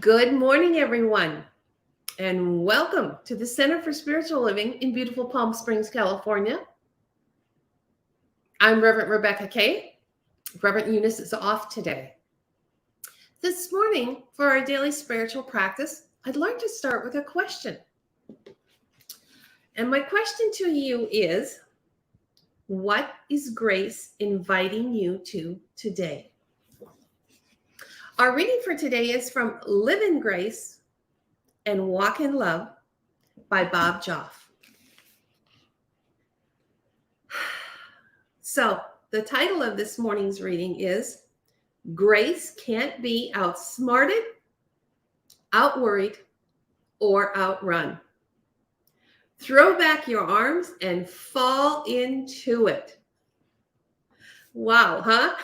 Good morning, everyone, and welcome to the Center for Spiritual Living in beautiful Palm Springs, California. I'm Reverend Rebecca Kay. Reverend Eunice is off today. This morning, for our daily spiritual practice, I'd like to start with a question. And my question to you is, what is grace inviting you to today? Our reading for today is from Live in Grace and Walk in Love by Bob Joff. So, the title of this morning's reading is Grace Can't Be Outsmarted, Outworried, or Outrun. Throw back your arms and fall into it. Wow, huh?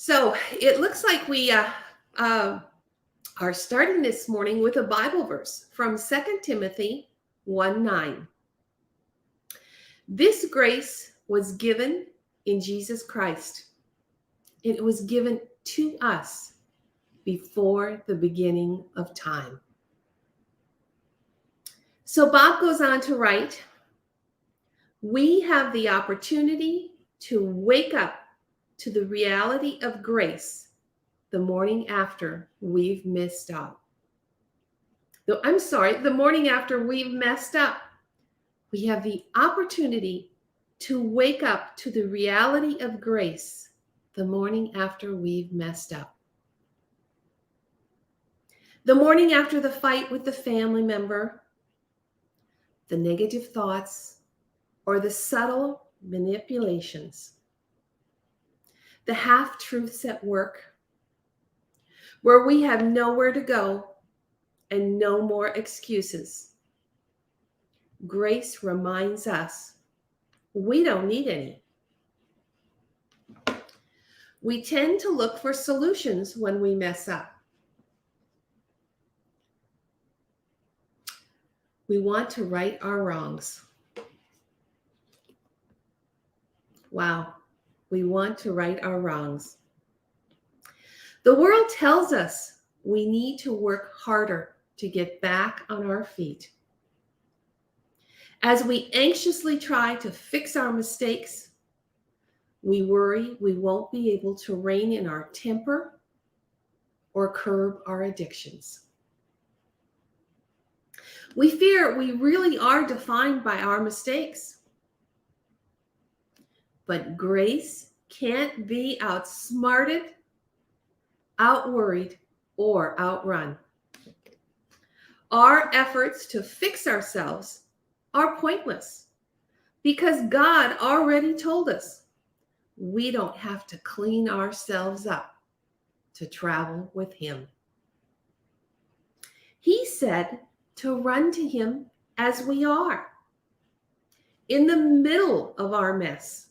So it looks like we are starting this morning with a Bible verse from 2 Timothy 1:9. This grace was given in Jesus Christ. It was given to us before the beginning of time. So Bob goes on to write, we have the opportunity to wake up to the reality of grace the morning after we've missed out. The morning after we've messed up. We have the opportunity to wake up to the reality of grace the morning after we've messed up. The morning after the fight with the family member, the negative thoughts, or the subtle manipulations, the half-truths at work, where we have nowhere to go and no more excuses. Grace reminds us we don't need any. We tend to look for solutions when we mess up. We want to right our wrongs. Wow, we want to right our wrongs. The world tells us we need to work harder to get back on our feet. As we anxiously try to fix our mistakes, we worry we won't be able to rein in our temper or curb our addictions. We fear we really are defined by our mistakes. But grace can't be outsmarted, outworried, or outrun. Our efforts to fix ourselves are pointless because God already told us we don't have to clean ourselves up to travel with Him. He said to run to Him as we are, in the middle of our mess,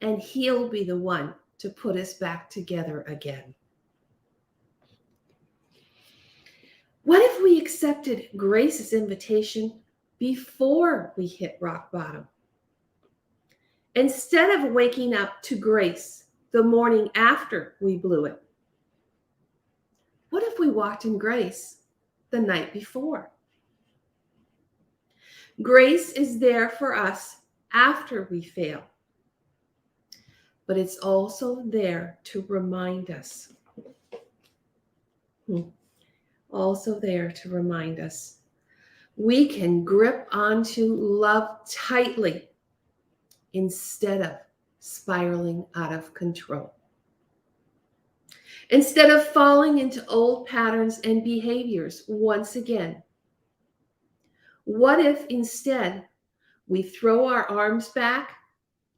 and He'll be the one to put us back together again. What if we accepted Grace's invitation before we hit rock bottom? Instead of waking up to grace the morning after we blew it, what if we walked in grace the night before? Grace is there for us after we fail, but it's also there to remind us. Also there to remind us we can grip onto love tightly instead of spiraling out of control. Instead of falling into old patterns and behaviors once again, what if instead we throw our arms back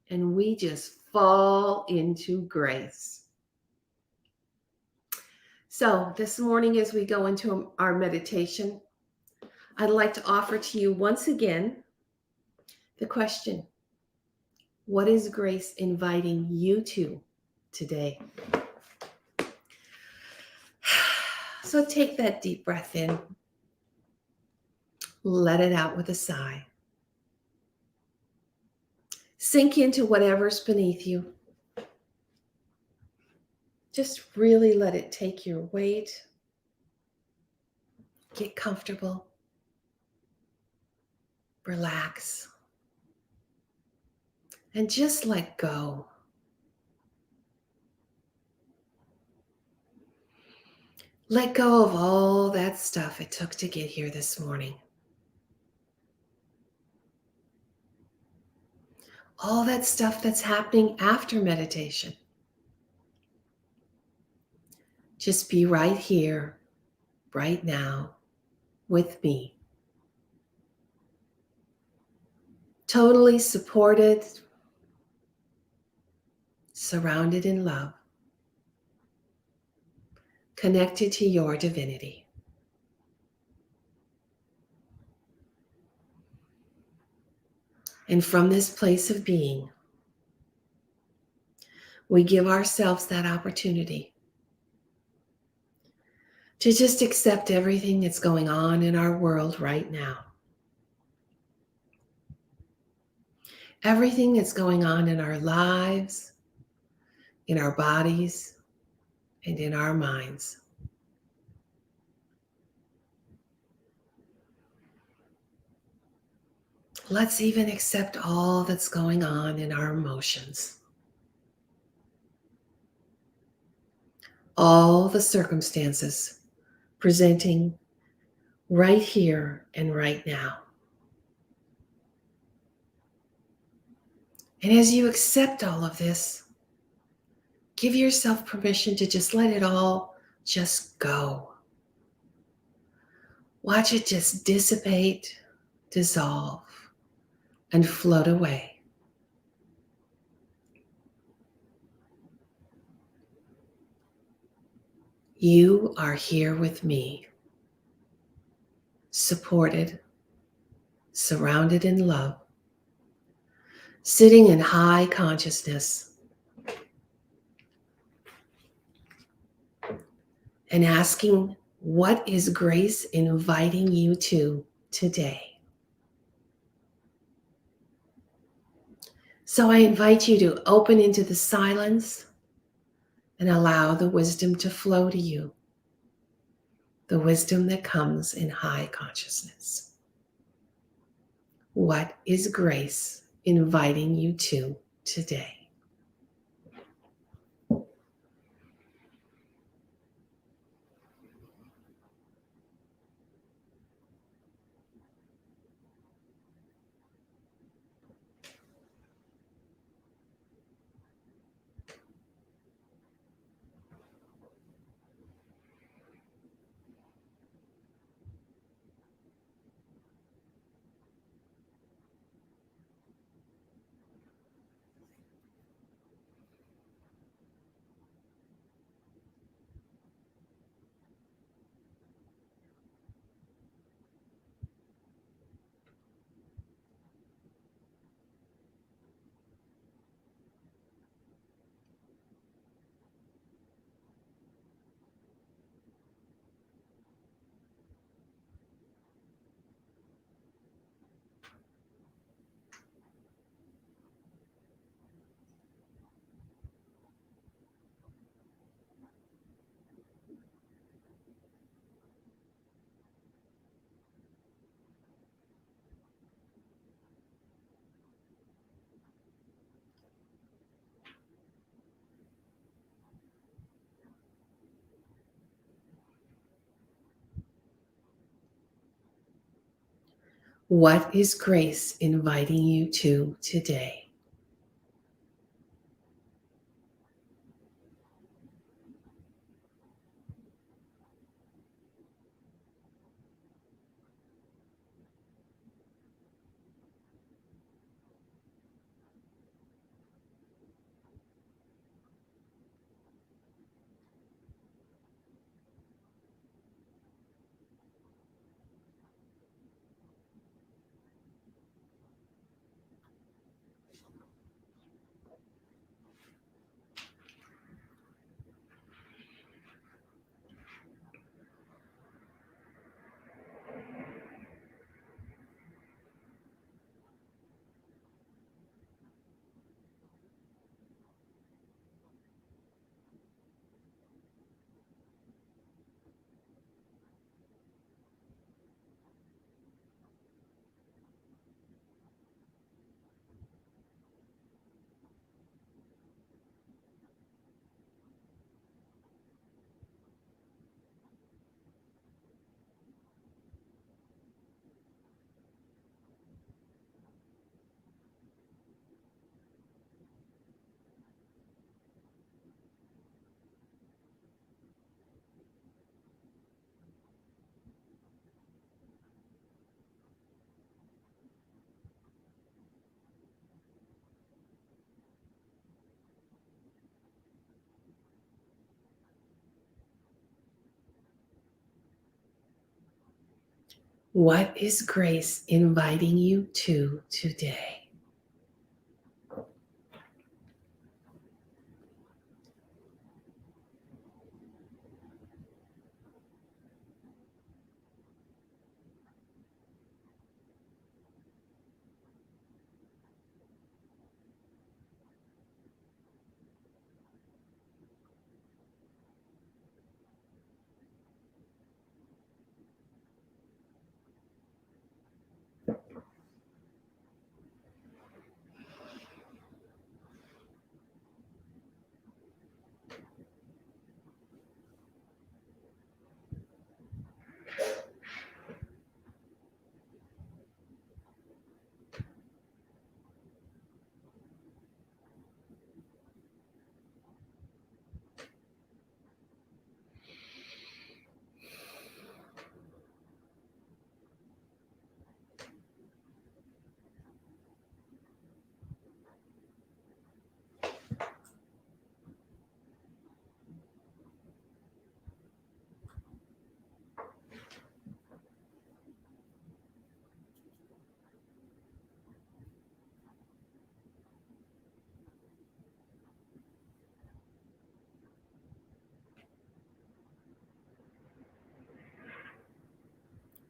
and we just fall into grace? So this morning, as we go into our meditation, I'd like to offer to you once again the question, what is grace inviting you to today? So take that deep breath in. Let it out with a sigh. Sink into whatever's beneath you. Just really let it take your weight. Get comfortable. Relax. And just let go. Let go of all that stuff it took to get here this morning. All that stuff that's happening after meditation. Just be right here, right now, with me. Totally supported, surrounded in love, connected to your divinity. And from this place of being, we give ourselves that opportunity to just accept everything that's going on in our world right now. Everything that's going on in our lives, in our bodies, and in our minds. Let's even accept all that's going on in our emotions. All the circumstances presenting right here and right now. And as you accept all of this, give yourself permission to just let it all just go. Watch it just dissipate, dissolve, and float away. You are here with me, supported, surrounded in love, sitting in high consciousness, and asking, what is grace inviting you to today? So I invite you to open into the silence and allow the wisdom to flow to you, the wisdom that comes in high consciousness. What is grace inviting you to today? What is grace inviting you to today? What is grace inviting you to today?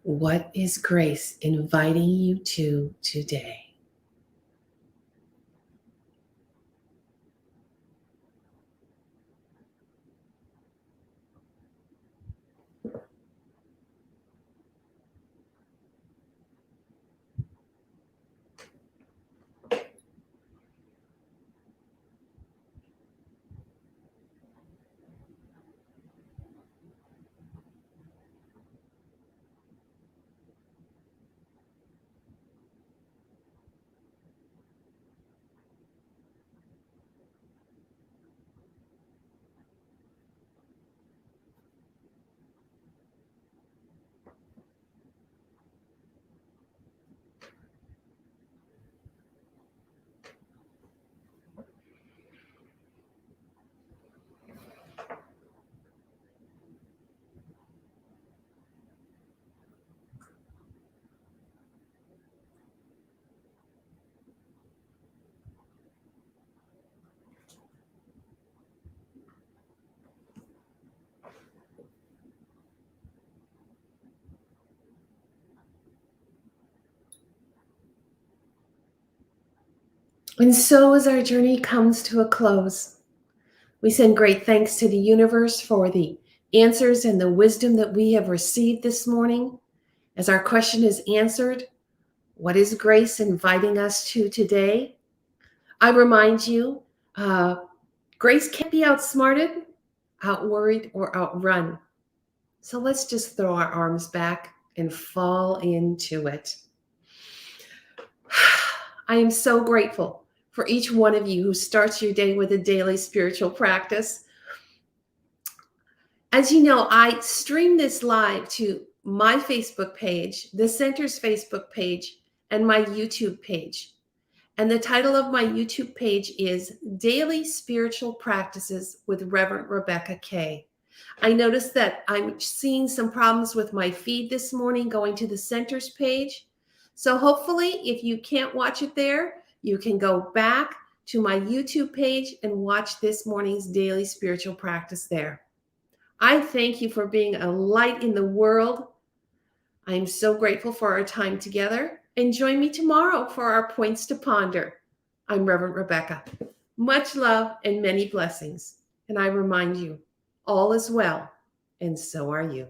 What is grace inviting you to today? And so, as our journey comes to a close, we send great thanks to the universe for the answers and the wisdom that we have received this morning. As our question is answered, what is grace inviting us to today? I remind you, grace can't be outsmarted, outworried, or outrun. So let's just throw our arms back and fall into it. I am so grateful for each one of you who starts your day with a daily spiritual practice. As you know, I stream this live to my Facebook page, the Center's Facebook page, and my YouTube page. And the title of my YouTube page is Daily Spiritual Practices with Reverend Rebecca Kay. I noticed that I'm seeing some problems with my feed this morning going to the Center's page. So hopefully, if you can't watch it there, you can go back to my YouTube page and watch this morning's daily spiritual practice there. I thank you for being a light in the world. I am so grateful for our time together. And join me tomorrow for our Points to Ponder. I'm Reverend Rebecca. Much love and many blessings. And I remind you, all is well, and so are you.